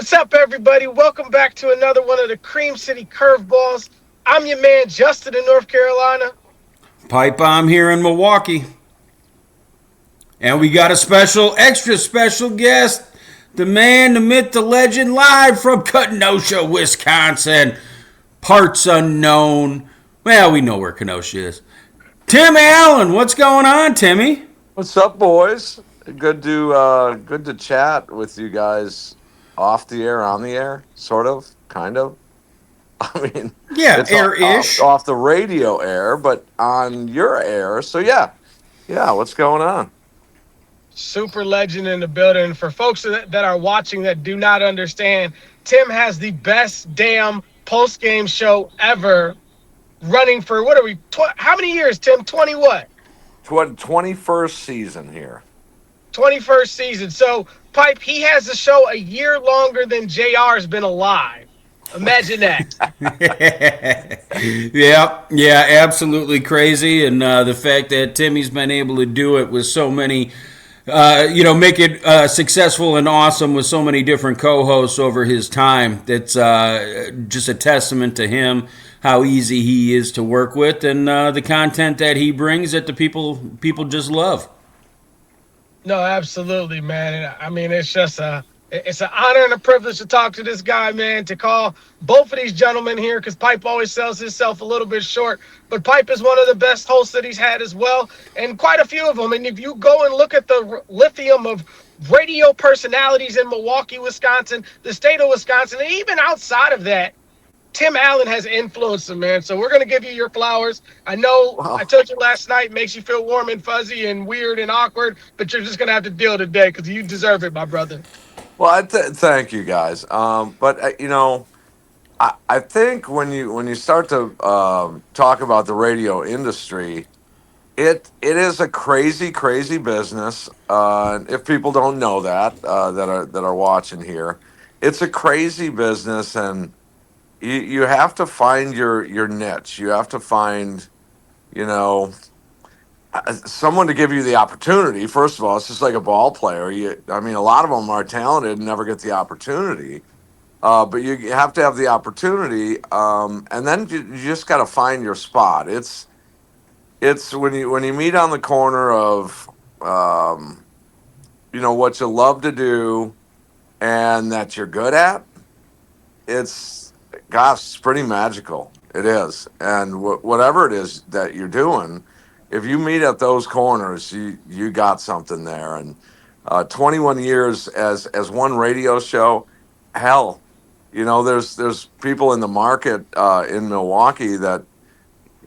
What's up, everybody? Welcome back to another one of the Cream City Curveballs. I'm your man, Justin in North Carolina. Pipe bomb here in Milwaukee. And we got a extra special guest, the man, the myth, the legend, live from Kenosha, Wisconsin. Parts unknown. Well, we know where Kenosha is. Tim Allen, what's going on, Timmy? What's up, boys? Good to chat with you guys off the air, on the air, sort of, kind of. I mean, Yeah, it's air-ish. off the radio air, but on your air. So yeah. What's going on? Super legend in the building. For folks that are watching that do not understand, Tim has the best damn post game show ever running for what are we? How many years, Tim? 20 what? 21st season here. 21st season. So, Pipe, he has the show a year longer than JR's been alive. Imagine that. Yeah, absolutely crazy. And the fact that Timmy's been able to do it with so many, make it successful and awesome with so many different co-hosts over his time. That's just a testament to him, how easy he is to work with, and the content that he brings that the people just love. No, absolutely, man. And I mean, it's an honor and a privilege to talk to this guy, man. To call both of these gentlemen here, because Pipe always sells himself a little bit short, but Pipe is one of the best hosts that he's had as well, and quite a few of them. And if you go and look at the lithium of radio personalities in Milwaukee, Wisconsin, the state of Wisconsin, and even outside of that, Tim Allen has influenced him, man. So we're going to give you your flowers. I know I Well, told you last night makes you feel warm and fuzzy and weird and awkward, but you're just going to have to deal today because you deserve it, my brother. thank you guys. But I think when you start to talk about the radio industry, it is a crazy business. If people don't know that that are watching here, it's a crazy business, and you have to find your niche. You have to find you know someone to give you the opportunity. First of all, it's just like a ball player. I mean, a lot of them are talented and never get the opportunity. But you have to have the opportunity, and then you just got to find your spot. It's when you meet on the corner of um, what you love to do and that you're good at. It's gosh, it's pretty magical. It is, and whatever it is that you're doing, if you meet at those corners, you got something there. And 21 years as one radio show, hell, there's people in the market in Milwaukee that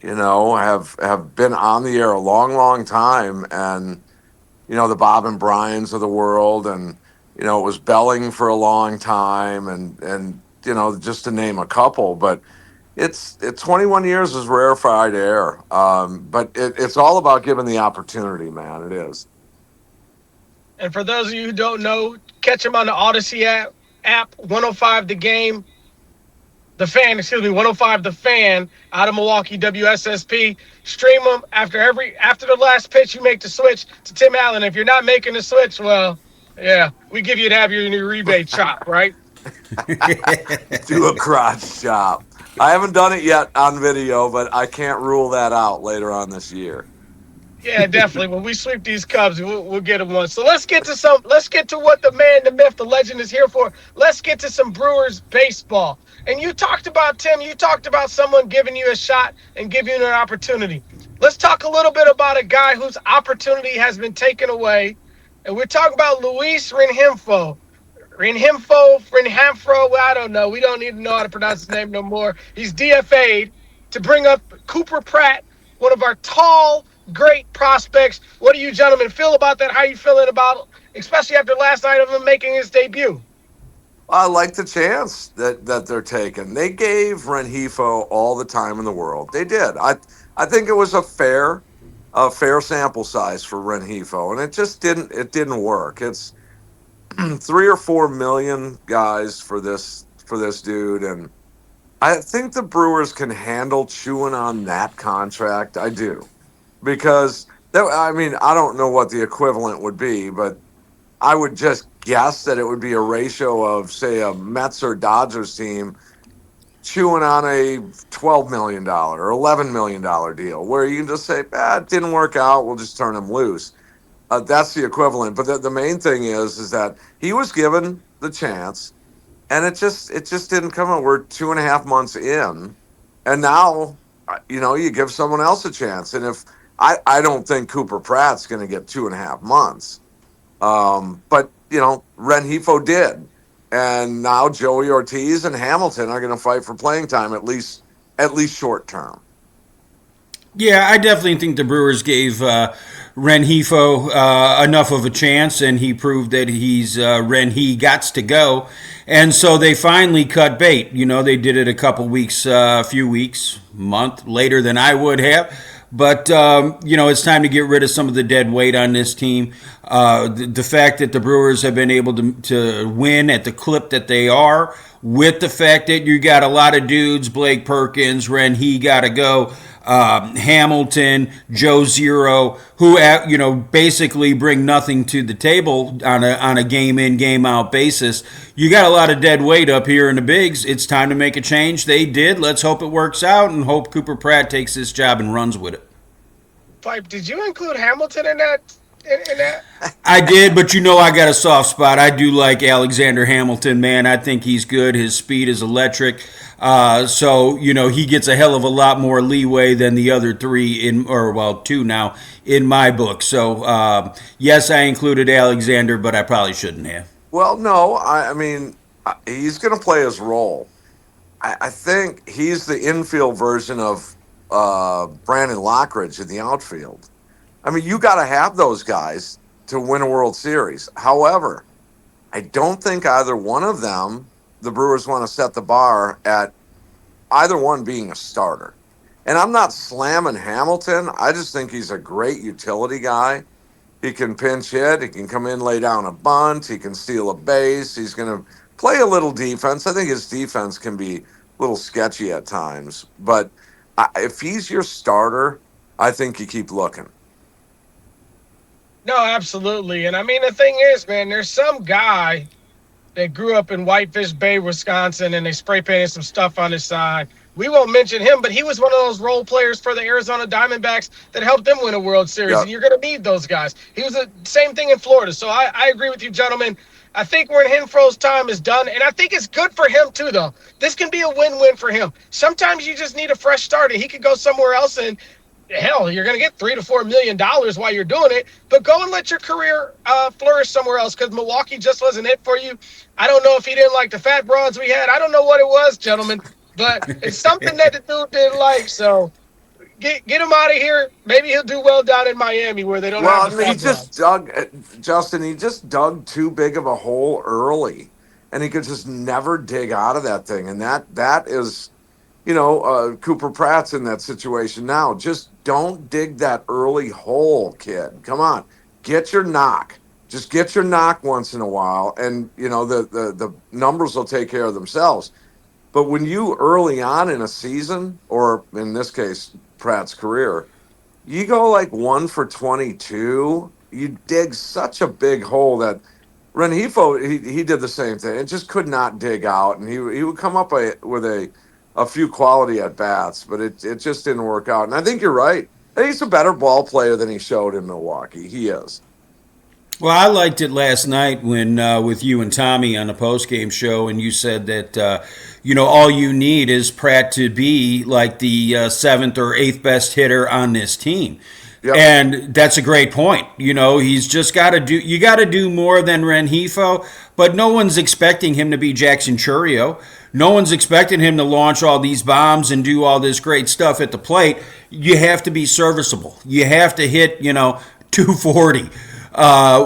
have been on the air a long time, and the Bob and Brian's of the world, and it was Belling for a long time, and just to name a couple. But it's 21 years is rarefied air, but it's all about giving the opportunity, man. It is. And for those of you who don't know, catch him on the Odyssey app 105 The Game, The Fan, 105 The Fan out of Milwaukee, WSSP. Stream them after the last pitch, you make the switch to Tim Allen. If you're not making the switch, well, yeah, we give you to have your new rebate chop, right? Do a crotch chop. I haven't done it yet on video, but I can't rule that out later on this year. Yeah, definitely. When we sweep these Cubs, we'll get them one. So let's get to some. Let's get to what the man, the myth, the legend is here for. Let's get to some Brewers baseball. And you talked about Tim. You talked about someone giving you a shot and giving you an opportunity. Let's talk a little bit about a guy whose opportunity has been taken away, and we're talking about Luis Renjifo. Renhamfro, well, I don't know. We don't need to know how to pronounce his name no more. He's DFA'd to bring up Cooper Pratt, one of our tall, great prospects. What do you gentlemen feel about that? How you feeling about, especially after last night of him making his debut? I like the chance that they're taking. They gave Renjifo all the time in the world. They did. I think it was a fair sample size for Renjifo, and it didn't work. It's 3 or 4 million guys for this dude, and I think the Brewers can handle chewing on that contract. I do, because I mean, I don't know what the equivalent would be, but I would just guess that it would be a ratio of, say, a Mets or Dodgers team chewing on a $12 million or $11 million deal, where you can just say, it didn't work out. We'll just turn him loose. That's the equivalent. But the main thing is that he was given the chance, and it just didn't come out. We're 2.5 months in, and now you give someone else a chance. And if I don't think Cooper Pratt's going to get 2.5 months, but Renhefo did, and now Joey Ortiz and Hamilton are going to fight for playing time, at least short term. Yeah, I definitely think the Brewers gave Renhefo enough of a chance, and he proved that he's He gots to go. And so they finally cut bait. They did it a few weeks, month later than I would have. But, it's time to get rid of some of the dead weight on this team. The fact that the Brewers have been able to win at the clip that they are, with the fact that you got a lot of dudes, Blake Perkins, He got to go, Hamilton, Joe Zero, who basically bring nothing to the table on a game in, game out basis. You got a lot of dead weight up here in the bigs. It's time to make a change. They did. Let's hope it works out, and hope Cooper Pratt takes this job and runs with it. Pipe, did you include Hamilton in that? In that? I did, but I got a soft spot. I do like Alexander Hamilton, man. I think he's good. His speed is electric. So he gets a hell of a lot more leeway than the other three two now in my book. So yes, I included Alexander, but I probably shouldn't have. Well, no, I mean, he's going to play his role. I think he's the infield version of Brandon Lockridge in the outfield. I mean, you got to have those guys to win a World Series. However, I don't think either one of them, the Brewers want to set the bar at either one being a starter. And I'm not slamming Hamilton. I just think he's a great utility guy. He can pinch hit. He can come in, lay down a bunt. He can steal a base. He's going to play a little defense. I think his defense can be a little sketchy at times. But if he's your starter, I think you keep looking. No, absolutely. And I mean, the thing is, man, there's some guy that grew up in Whitefish Bay, Wisconsin, and they spray painted some stuff on his side. We won't mention him, but he was one of those role players for the Arizona Diamondbacks that helped them win a World Series. Yep. And you're going to need those guys. He was the same thing in Florida. So I agree with you, gentlemen. I think Renhefro's time is done, and I think it's good for him too, though. This can be a win-win for him. Sometimes you just need a fresh start, and he could go somewhere else and hell, you're going to get $3 to $4 million while you're doing it, but go and let your career flourish somewhere else, because Milwaukee just wasn't it for you. I don't know if he didn't like the fat broads we had. I don't know what it was, gentlemen, but it's something that the dude didn't like. So get him out of here. Maybe he'll do well down in Miami where they don't have the fat he just Justin, he just dug too big of a hole early, and he could just never dig out of that thing. And that is, Cooper Pratt's in that situation now. Just don't dig that early hole, kid. Come on, get your knock. Just get your knock once in a while, and the numbers will take care of themselves. But when you early on in a season, or in this case, Pratt's career, you go like 1 for 22, you dig such a big hole that Renhefo, he did the same thing. It just could not dig out, and he would come up with a few quality at bats, but it just didn't work out. And I think you're right. He's a better ball player than he showed in Milwaukee. He is. Well, I liked it last night when with you and Tommy on the post-game show, and you said that all you need is Pratt to be like the seventh or eighth best hitter on this team. Yep. And that's a great point. He's just got to do. You got to do more than Renhefo, but no one's expecting him to be Jackson Chourio. No one's expecting him to launch all these bombs and do all this great stuff at the plate. You have to be serviceable. You have to hit 240.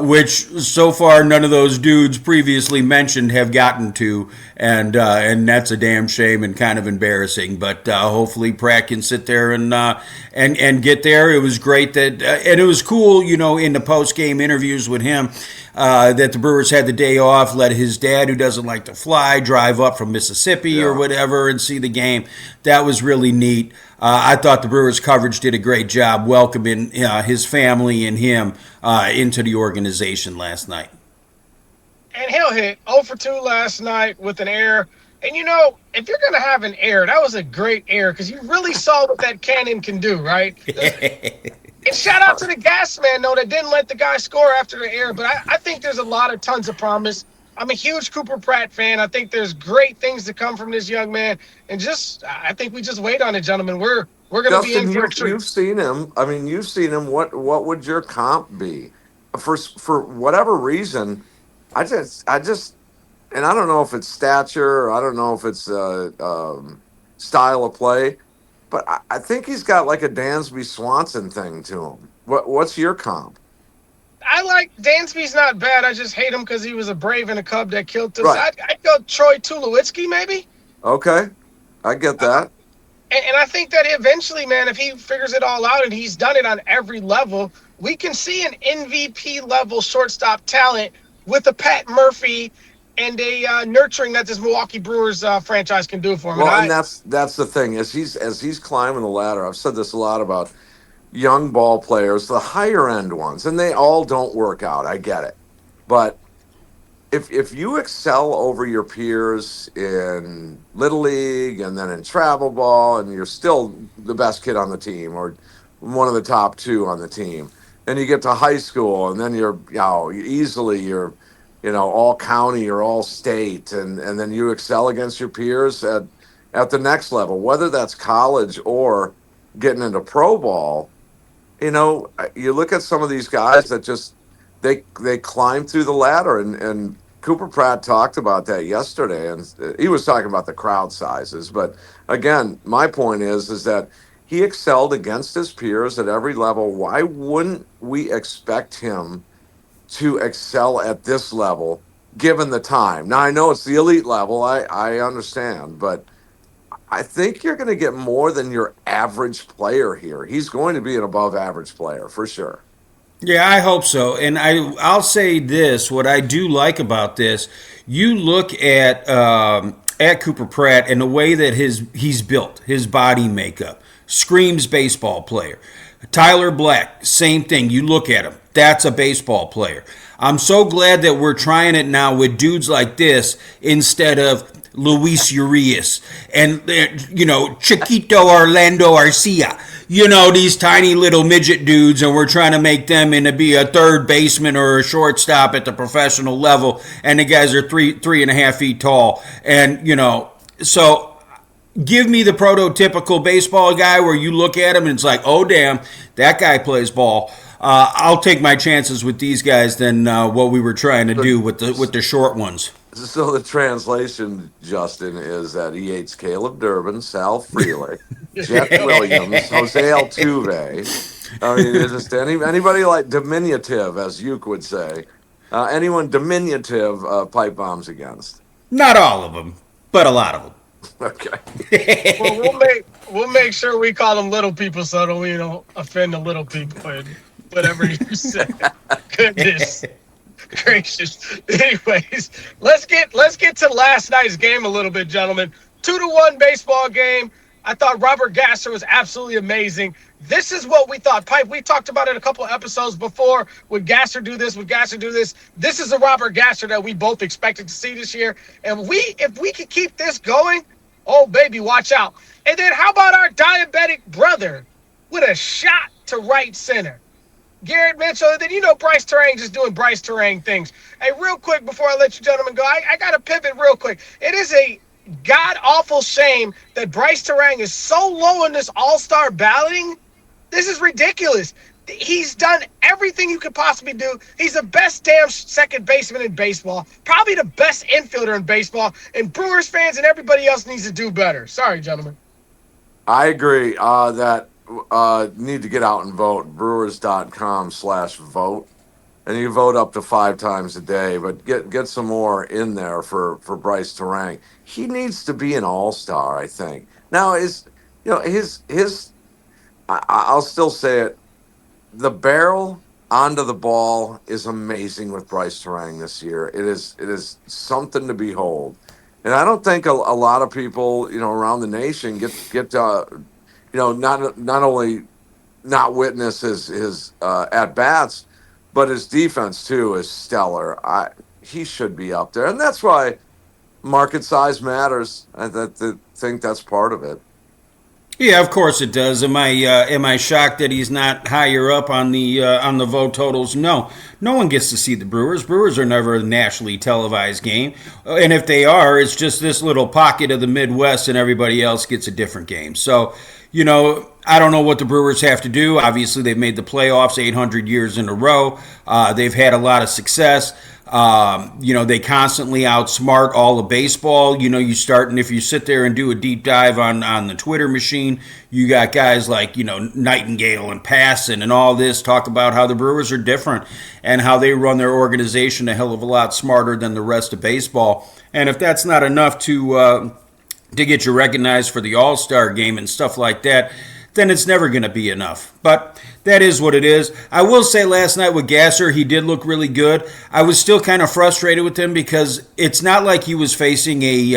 Which so far none of those dudes previously mentioned have gotten to, and that's a damn shame and kind of embarrassing. But hopefully Pratt can sit there and get there. It was great that, and it was cool, in the post game interviews with him, that the Brewers had the day off, let his dad, who doesn't like to fly, drive up from Mississippi or whatever and see the game. That was really neat. I thought the Brewers coverage did a great job welcoming his family and him into the organization last night. no hit, 0 for 2 last night with an error. And if you're gonna have an error, that was a great error because you really saw what that cannon can do, right? And shout out to the gas man, though, that didn't let the guy score after the error. But I think there's a lot of tons of promise. I'm a huge Cooper Pratt fan. I think there's great things to come from this young man. And I think we just wait on it, gentlemen. We're gonna be in Justin, for a you've treat. seen him. I mean, you've seen him. What would your comp be for whatever reason? I just, and I don't know if it's stature, or I don't know if it's style of play, but I think he's got like a Dansby Swanson thing to him. What's your comp? I like Dansby's not bad. I just hate him because he was a Brave and a Cub that killed us. Right. I'd go Troy Tulowitzki maybe. Okay, I get that. And I think that eventually, man, if he figures it all out and he's done it on every level, we can see an MVP level shortstop talent with a Pat Murphy and a nurturing that this Milwaukee Brewers franchise can do for him. And Well, and I, that's the thing as he's climbing the ladder. I've said this a lot about young ball players, the higher end ones, and they all don't work out. I get it, but if you excel over your peers in little league and then in travel ball, and you're still the best kid on the team or one of the top two on the team, and you get to high school and then you're all county or all state, and then you excel against your peers at the next level, whether that's college or getting into pro ball. You look at some of these guys that just they climb through the ladder, and Cooper Pratt talked about that yesterday, and he was talking about the crowd sizes. But again, my point is that he excelled against his peers at every level. Why wouldn't we expect him to excel at this level given the time? Now I know it's the elite level. I understand, but I think you're going to get more than your average player here. He's going to be an above average player for sure. Yeah, I hope so. And I'll say this: what I do like about this, you look at Cooper Pratt and the way that he's built, his body makeup screams baseball player. Tyler Black, same thing. You look at him, that's a baseball player. I'm so glad that we're trying it now with dudes like this instead of Luis Urias and Chiquito Orlando Arcia. These tiny little midget dudes, and we're trying to make them into be a third baseman or a shortstop at the professional level, and the guys are 3.5 feet tall, and so give me the prototypical baseball guy where you look at him and it's like, oh damn, that guy plays ball. I'll take my chances with these guys than what we were trying to do with the short ones. So the translation, Justin, is that he hates Caleb Durbin, Sal Freely, Jet Williams, Jose Altuve. I mean, it's just anybody like diminutive, as Uke would say. Anyone diminutive, pipe bombs against. Not all of them, but a lot of Okay. well, we'll make sure we call them little people so that we don't offend the little people and whatever you said. Goodness gracious. Anyways, let's get to last night's game a little bit, gentlemen. 2-1 baseball game. I thought Robert Gasser was absolutely amazing. This is what we thought. Pipe, we talked about it a couple of episodes before. Would Gasser do this? Would Gasser do this? This is the Robert Gasser that we both expected to see this year. And if we could keep this going, oh, baby, watch out. And then how about our diabetic brother with a shot to right center? Garrett Mitchell, and then Bryce Terang just doing Bryce Terang things. Hey, real quick before I let you gentlemen go, I got to pivot real quick. It is a god-awful shame that Bryce Terang is so low in this all-star balloting. This is ridiculous. He's done everything you could possibly do. He's the best damn second baseman in baseball, probably the best infielder in baseball, and Brewers fans and everybody else needs to do better. Sorry, gentlemen. I agree that need to get out and vote. Brewers.com/vote. And you vote up to 5 times a day, but get some more in there for Bryce Terang. He needs to be an all-star, I think. Now his I'll still say it. The barrel onto the ball is amazing with Bryce Terang this year. It is something to behold. And I don't think a lot of people, around the nation get not only not witness his at bats, but his defense too is stellar. he should be up there, and that's why market size matters. I think that's part of it. Yeah, of course it does. Am I shocked that he's not higher up on the vote totals? No, no one gets to see the Brewers. Brewers are never a nationally televised game, and if they are, it's just this little pocket of the Midwest, and everybody else gets a different game. So, I don't know what the Brewers have to do. Obviously, they've made the playoffs 800 years in a row. They've had a lot of success. They constantly outsmart all of baseball. You start, and if you sit there and do a deep dive on the Twitter machine, you got guys like, Nightingale and Passon and all this talk about how the Brewers are different and how they run their organization a hell of a lot smarter than the rest of baseball. And if that's not enough to get you recognized for the All-Star game and stuff like that, then it's never going to be enough. But that is what it is. I will say last night with Gasser, he did look really good. I was still kind of frustrated with him because it's not like he was facing a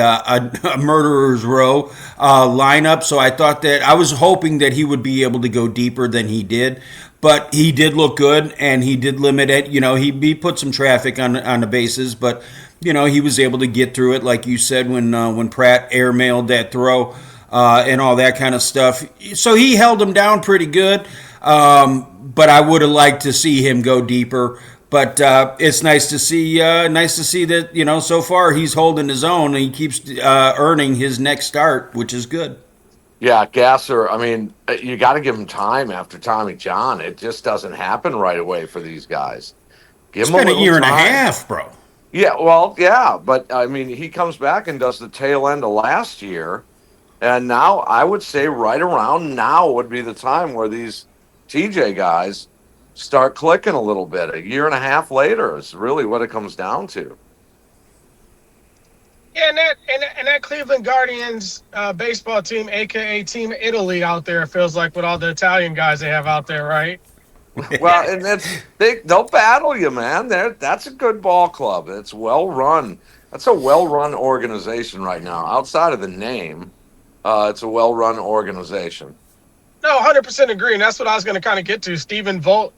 murderer's row lineup. So I was hoping that he would be able to go deeper than he did. But he did look good, and he did limit it. He put some traffic on the bases, but he was able to get through it, like you said, when Pratt airmailed that throw. And all that kind of stuff. So he held him down pretty good, but I would have liked to see him go deeper. But it's nice to see that so far he's holding his own and he keeps earning his next start, which is good. Yeah, Gasser. I mean, you got to give him time after Tommy John. It just doesn't happen right away for these guys. Give It's him a been a little year and a time. half, bro. Yeah, well, yeah, but I mean, he comes back and does the tail end of last year. And now I would say right around now would be the time where these TJ guys start clicking a little bit. A year and a half later is really what it comes down to. Yeah, and that Cleveland Guardians baseball team, aka Team Italy, out there feels like with all the Italian guys they have out there, right? Well, and they'll battle you, man. That's a good ball club. It's well run. That's a well run organization right now. Outside of the name, it's a well run organization. No, 100% agree, and that's what I was going to kind of get to. Stephen Vogt,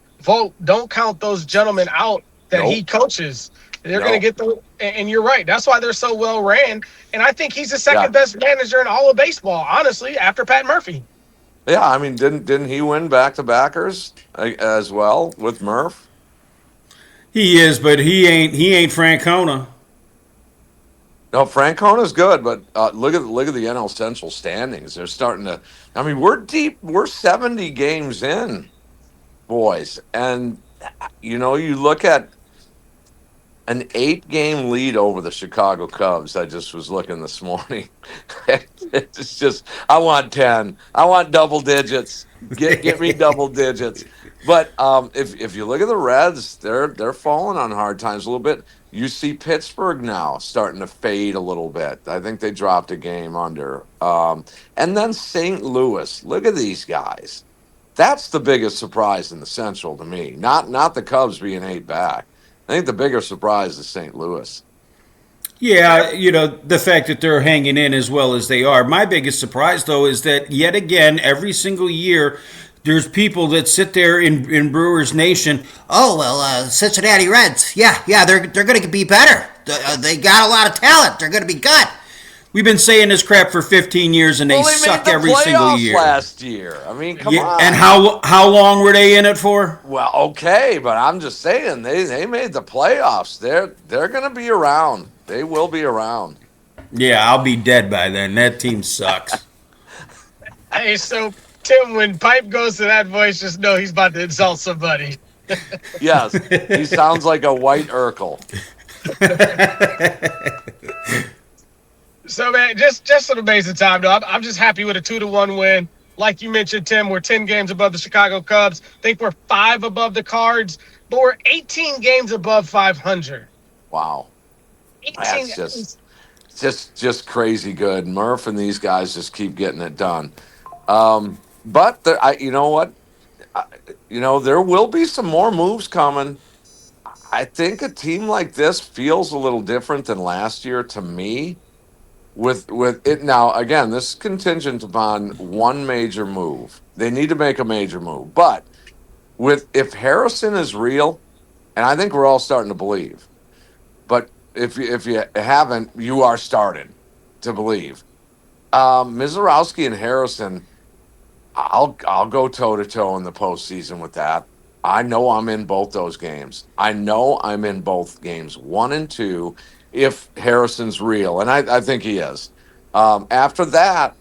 don't count those gentlemen out that he Nope. coaches. They're going to No. get and you're right. That's why they're so well ran. And I think he's the Yeah. second best manager in all of baseball, honestly, after Pat Murphy. Yeah, I mean, didn't he win back to backers as well with Murph? He is, but he ain't Francona. No, Francona's good, but look at the NL Central standings. They're starting to. I mean, we're deep. We're 70 games in, boys, and you look at an 8-game lead over the Chicago Cubs. I just was looking this morning. It's just I want 10. I want double digits. Get me double digits. But if you look at the Reds, they're falling on hard times a little bit. You see Pittsburgh now starting to fade a little bit. I think they dropped a game under. And then St. Louis. Look at these guys. That's the biggest surprise in the Central to me. Not the Cubs being 8 back. I think the bigger surprise is St. Louis. Yeah, the fact that they're hanging in as well as they are. My biggest surprise, though, is that yet again, every single year, there's people that sit there in Brewers Nation. Oh well, Cincinnati Reds. Yeah, they're going to be better. They got a lot of talent. They're going to be good. We've been saying this crap for 15 years, and they Well, they made suck the every single playoffs year. last year. I mean, come Yeah, and on. how long were they in it for? Well, okay, but I'm just saying they made the playoffs. They're going to be around. They will be around. Yeah, I'll be dead by then. That team sucks. Hey, so Tim, when Pipe goes to that voice, just know he's about to insult somebody. Yes, he sounds like a white Urkel. So man, just an amazing time though. I'm just happy with a 2-1 win. Like you mentioned, Tim, we're 10 games above the Chicago Cubs. I think we're 5 above the Cards, but we're 18 games above 500. Wow, 18. that's just crazy good. Murph and these guys just keep getting it done. But you know what? I, there will be some more moves coming. I think a team like this feels a little different than last year to me. With it now, again, this is contingent upon one major move. They need to make a major move, but with if Harrison is real, and I think we're all starting to believe, but if you haven't, you are starting to believe. Mizorowski and Harrison, I'll go toe to toe in the postseason with that. I know I'm in both those games. I know I'm in both games, one and two, if Harrison's real, and I think he is. After that,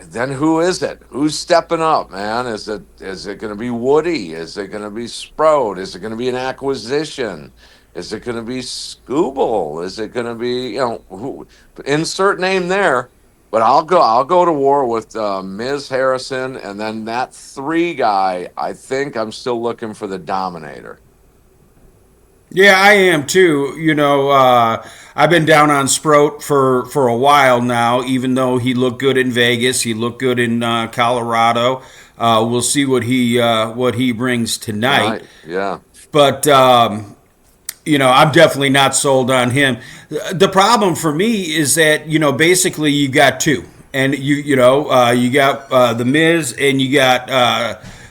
then who is it? Who's stepping up, man? Is it going to be Woody? Is it going to be Sprout? Is it going to be an acquisition? Is it going to be Scooble? Is it going to be who? Insert name there. But I'll go to war with Ms. Harrison, and then that three guy. I think I'm still looking for the Dominator. Yeah, I am too. I've been down on Sprout for a while now. Even though he looked good in Vegas, he looked good in Colorado. We'll see what he brings tonight. Tonight, yeah, But I'm definitely not sold on him. The problem for me is that basically you got two, and you got the Miz and you got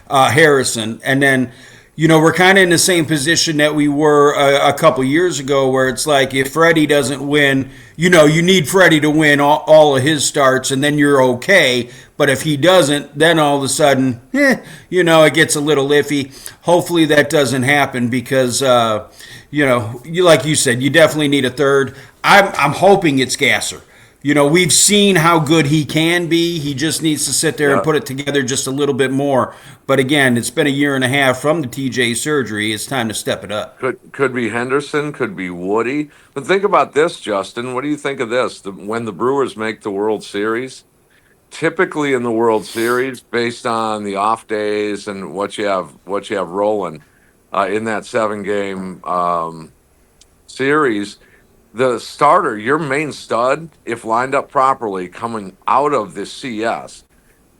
Harrison, and then we're kind of in the same position that we were a couple years ago, where it's like if Freddie doesn't win, you need Freddie to win all of his starts, and then you're okay. But if he doesn't, then all of a sudden, it gets a little iffy. Hopefully that doesn't happen because, like you said, you definitely need a third. I'm hoping it's Gasser. We've seen how good he can be. He just needs to sit there and yeah. put it together just a little bit more. But again, it's been a year and a half from the TJ surgery. It's time to step it up. Could be Henderson, could be Woody. But think about this, Justin. What do you think of this? When the Brewers make the World Series, typically in the World Series, based on the off days and what you have rolling in that 7 game series, the starter, your main stud, if lined up properly, coming out of this CS,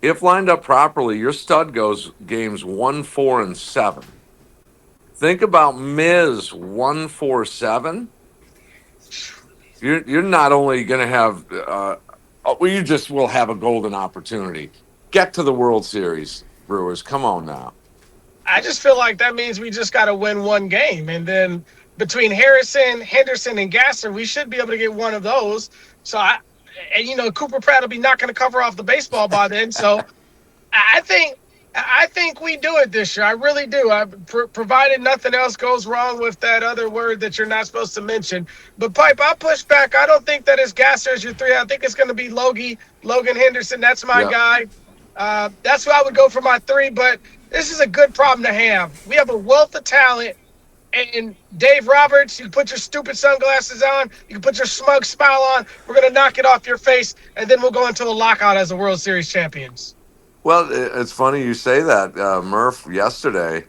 if lined up properly, your stud goes games 1, 4, and 7. Think about Miz 1, 4, 7. You're not only going to have, well, you just will have a golden opportunity. Get to the World Series, Brewers. Come on now. I just feel like that means we just got to win one game. And then between Harrison, Henderson, and Gasser, we should be able to get one of those. Cooper Pratt will be not going to cover off the baseball by then. So I think we do it this year. I really do. Provided nothing else goes wrong with that other word that you're not supposed to mention. But Pipe, I'll push back. I don't think that is Gasser as your three. I think it's going to be Logan Henderson. That's my Yeah. guy. That's who I would go for my three. But this is a good problem to have. We have a wealth of talent. And Dave Roberts, you can put your stupid sunglasses on. You can put your smug smile on. We're going to knock it off your face. And then we'll go into a lockout as the World Series champions. Well, it's funny you say that. Murph yesterday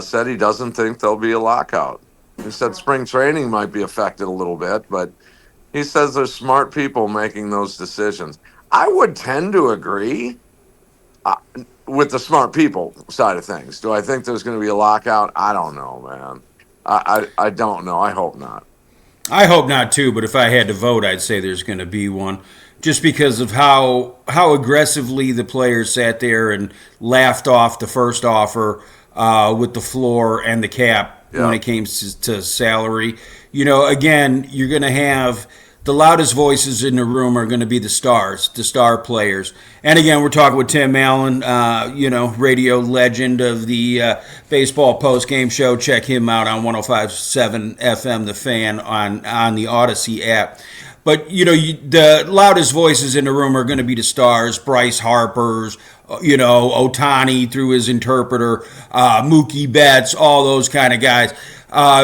said he doesn't think there'll be a lockout. He said spring training might be affected a little bit, but he says there's smart people making those decisions. I would tend to agree uh, with the smart people side of things. Do I think there's going to be a lockout? I don't know, man. I don't know. I hope not. I hope not too, but if I had to vote, I'd say there's going to be one, just because of how aggressively the players sat there and laughed off the first offer with the floor and the cap when Yeah. it came to salary. Again, you're going to have the loudest voices in the room are going to be the stars, the star players. And again, we're talking with Tim Allen, radio legend of the baseball post game show. Check him out on 105.7 FM, The Fan, on the Odyssey app. But the loudest voices in the room are going to be the stars, Bryce Harper's, Otani through his interpreter, Mookie Betts, all those kind of guys.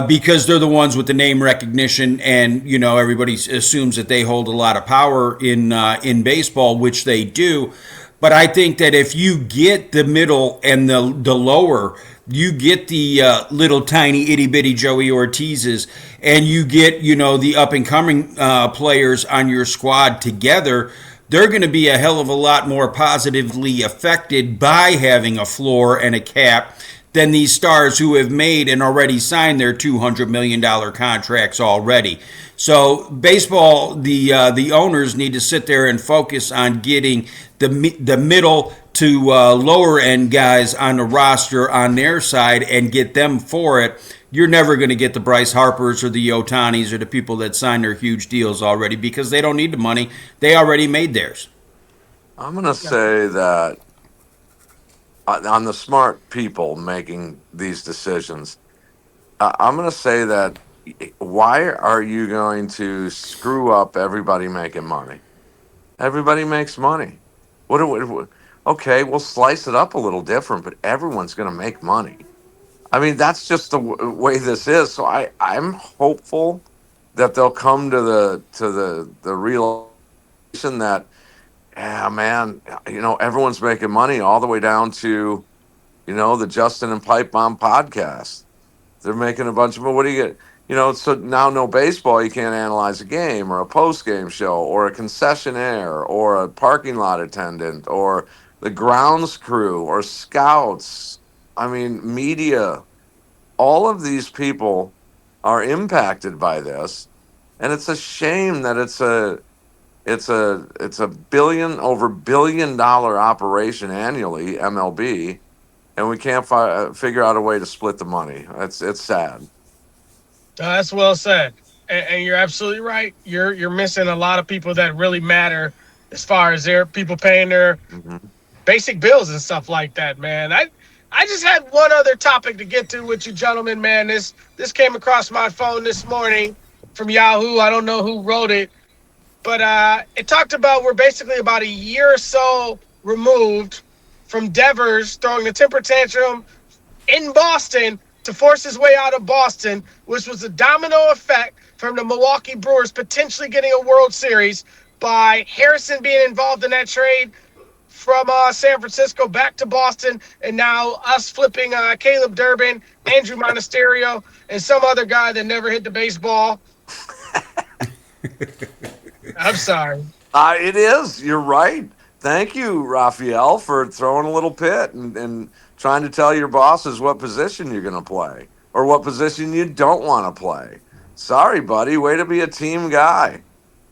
Because they're the ones with the name recognition, and everybody assumes that they hold a lot of power in baseball, which they do. But I think that if you get the middle and the lower, you get the little tiny itty bitty Joey Ortizes, and you get the up and coming players on your squad together, they're going to be a hell of a lot more positively affected by having a floor and a cap than these stars who have made and already signed their $200 million contracts already. So baseball, the owners need to sit there and focus on getting the middle to lower end guys on the roster on their side and get them for it. you're never going to get the Bryce Harpers or the Otanis or the people that signed their huge deals already because they don't need the money. They already made theirs. I'm going to No. say that on the smart people making these decisions, I'm going to say that why are you going to screw up everybody making money? Everybody makes money. Okay, we'll slice it up a little different, but everyone's going to make money. I mean, that's just the way this is. So I'm hopeful that they'll come to the realization that, yeah, man, everyone's making money all the way down to the Justin and Pipe Bomb podcast. They're making a bunch of, but what do you get? So now no baseball, you can't analyze a game or a post game show or a concessionaire or a parking lot attendant or the grounds crew or scouts. I mean, media, all of these people are impacted by this. And it's a shame that it's a billion-dollar operation annually, MLB, and we can't figure out a way to split the money. It's sad. That's well said, and you're absolutely right. You're missing a lot of people that really matter as far as their people paying their Hmm. basic bills and stuff like that, man. I just had one other topic to get to with you, gentlemen, man. This came across my phone this morning from Yahoo. I don't know who wrote it, but it talked about we're basically about a year or so removed from Devers throwing the temper tantrum in Boston to force his way out of Boston, which was a domino effect from the Milwaukee Brewers potentially getting a World Series by Harrison being involved in that trade from San Francisco back to Boston, and now us flipping Caleb Durbin, Andrew Monasterio, and some other guy that never hit the baseball. I'm sorry. It is. You're right. Thank you, Raphael, for throwing a little pit and trying to tell your bosses what position you're going to play or what position you don't want to play. Sorry, buddy. Way to be a team guy.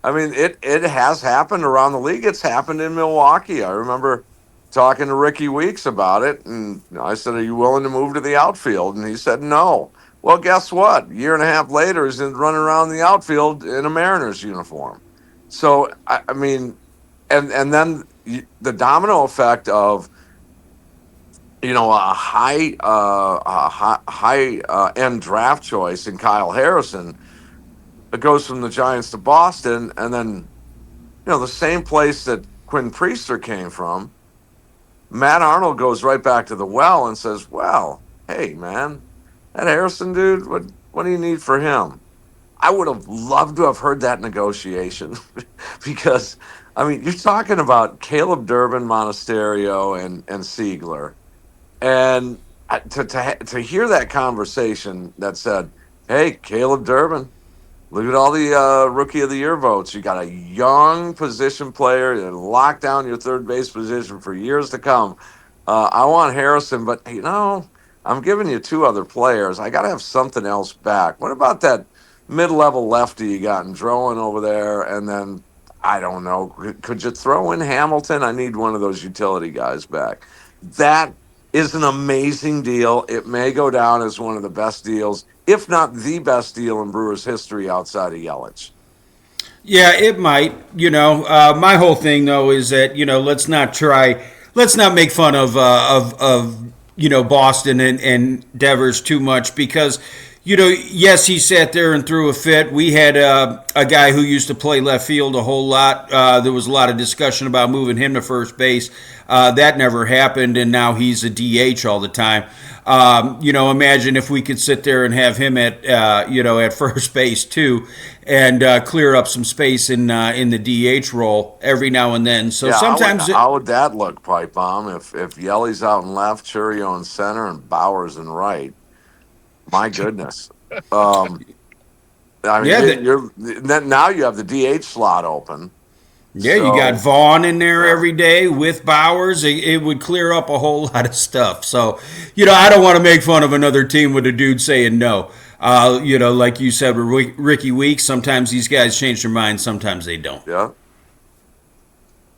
I mean, it has happened around the league. It's happened in Milwaukee. I remember talking to Ricky Weeks about it, and I said, "Are you willing to move to the outfield?" And he said, "No." Well, guess what? A year and a half later, he's running around the outfield in a Mariners uniform. So I mean, and then the domino effect of a high end draft choice in Kyle Harrison. It goes from the Giants to Boston, and then the same place that Quinn Priester came from. Matt Arnold goes right back to the well and says, "Well, hey man, that Harrison dude, what do you need for him?" I would have loved to have heard that negotiation because, I mean, you're talking about Caleb Durbin, Monasterio, and Siegler, and to hear that conversation that said, "Hey, Caleb Durbin, look at all the rookie of the year votes. You got a young position player and lock down your third base position for years to come. I want Harrison, but I'm giving you two other players. I got to have something else back. What about that mid-level lefty you got in Drowan over there? And then I don't know. Could you throw in Hamilton? I need one of those utility guys back. That is an amazing deal. It may go down as one of the best deals, if not the best deal in Brewers history outside of Yelich. Yeah, it might. My whole thing though is that let's not make fun of Boston and Devers too much because yes, he sat there and threw a fit. We had a guy who used to play left field a whole lot. There was a lot of discussion about moving him to first base. That never happened, and now he's a DH all the time. Imagine if we could sit there and have him at first base too, and clear up some space in the DH role every now and then. So Yeah, sometimes how would that look, Pipe Bomb? If Yelly's out in left, Churio in center, and Bowers in right. My goodness. Um, I mean, yeah, now you have the DH slot open. yeah, you got So Vaughn in there yeah, every day with Bowers. It would clear up a whole lot of stuff. So, I don't want to make fun of another team with a dude saying no. Like you said with Ricky Weeks, sometimes these guys change their minds, sometimes they don't. yeah.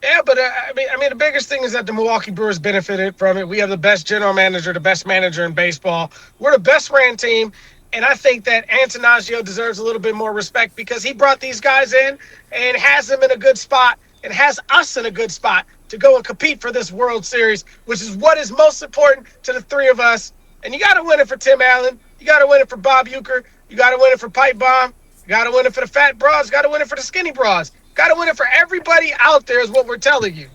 Yeah, but I mean, the biggest thing is that the Milwaukee Brewers benefited from it. We have the best general manager, the best manager in baseball. We're the best ran team, And I think that Antonaccio deserves a little bit more respect because he brought these guys in and has them in a good spot and has us in a good spot to go and compete for this World Series, which is what is most important to the three of us. And you got to win it for Tim Allen. You got to win it for Bob Euchre. You got to win it for Pipe Bomb. You got to win it for the fat broads. You got to win it for the skinny broads. Got to win it for everybody out there is what we're telling you.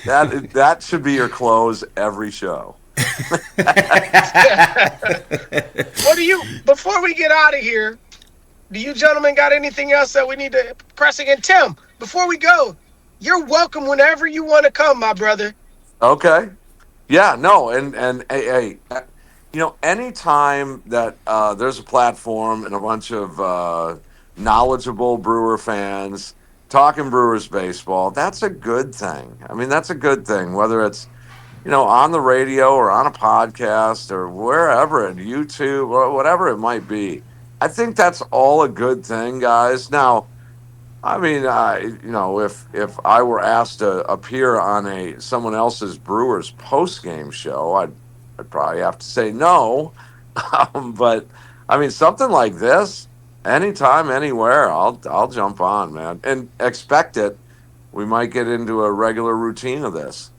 That should be your close every show. What do you, before we get out of here, do you gentlemen got anything else that we need to press again? Tim, before we go, you're welcome whenever you want to come, my brother. Okay. Yeah, no, and hey, anytime that there's a platform and a bunch of knowledgeable Brewer fans talking Brewers baseball, that's a good thing. I mean, that's a good thing, whether it's on the radio or on a podcast or wherever, at YouTube or whatever it might be. I think that's all a good thing, guys. Now, I mean, if I were asked to appear on someone else's Brewers post game show, I'd probably have to say no. But I mean, something like this, anytime, anywhere, I'll jump on, man, and expect it. We might get into a regular routine of this.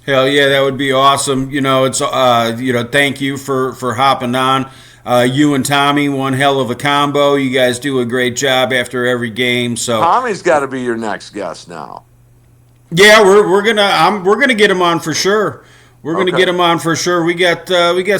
Hell yeah, that would be awesome. It's thank you for hopping on. You and Tommy, one hell of a combo. You guys do a great job after every game. So Tommy's got to be your next guest now. yeah, we're gonna get him on for sure. We're gonna get him on for sure. We got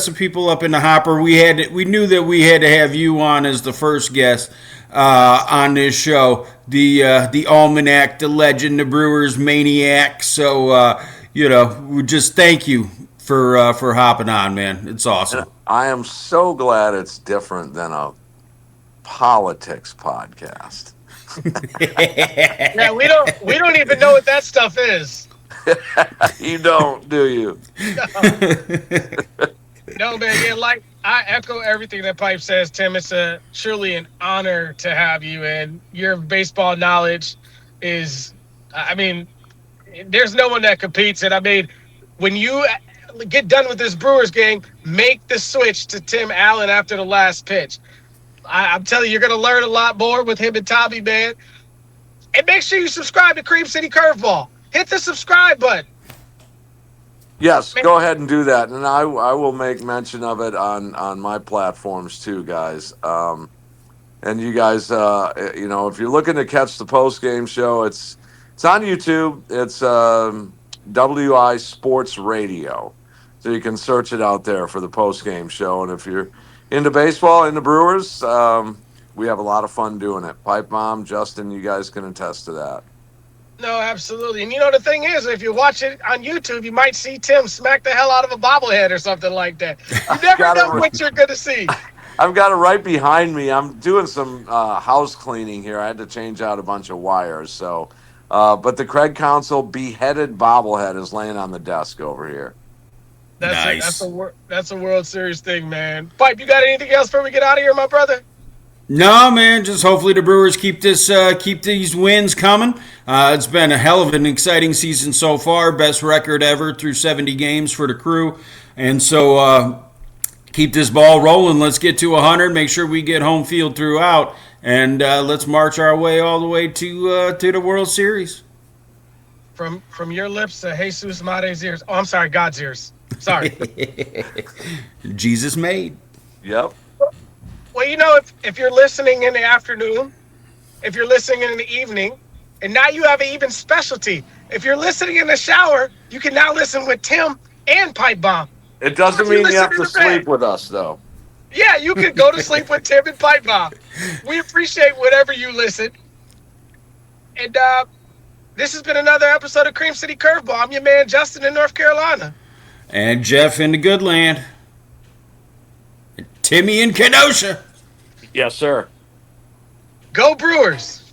some people up in the hopper. We knew that we had to have you on as the first guest on this show. The almanac, the legend, the Brewers maniac. So we just thank you for hopping on, man. It's awesome. And I am so glad it's different than a politics podcast. Yeah, we don't even know what that stuff is. You don't, do you? No, man. Yeah, like I echo everything that Pipe says, Tim. It's truly an honor to have you, and your baseball knowledge is, I mean, there's no one that competes. And I mean, when you get done with this Brewers game, make the switch to Tim Allen after the last pitch. I'm telling you, you're going to learn a lot more with him and Tommy, man. And make sure you subscribe to Cream City Curveball. Hit the subscribe button. Yes, go ahead and do that, and I will make mention of it on my platforms too, guys. And you guys, if you're looking to catch the post game show, it's on YouTube. It's WI Sports Radio, so you can search it out there for the post game show. And if you're into baseball, into Brewers, we have a lot of fun doing it. Pipe Bomb, Justin, you guys can attest to that. No, absolutely. And the thing is, if you watch it on YouTube, you might see Tim smack the hell out of a bobblehead or something like that. You never know what you're going to see. I've got it right behind me. I'm doing some house cleaning here. I had to change out a bunch of wires. So, but the Craig Council beheaded bobblehead is laying on the desk over here. Nice. That's a World Series thing, man. Pipe, you got anything else before we get out of here, my brother? No, man. Just hopefully the Brewers keep these wins coming. It's been a hell of an exciting season so far. Best record ever through 70 games for the crew, and so keep this ball rolling. Let's get to 100. Make sure we get home field throughout, and let's march our way all the way to the World Series. From your lips to Jesus Made's ears. Oh, I'm sorry, God's ears. Sorry. Jesus made. Yep. Well, if you're listening in the afternoon, if you're listening in the evening, and now you have an even specialty. If you're listening in the shower, you can now listen with Tim and Pipe Bomb. It doesn't mean you have to sleep with us, though. Yeah, you can go to sleep with Tim and Pipe Bomb. We appreciate whatever you listen. And this has been another episode of Cream City Curveball. I'm your man, Justin, in North Carolina. And Jeff in the good land. Timmy in Kenosha. Yes, sir. Go Brewers.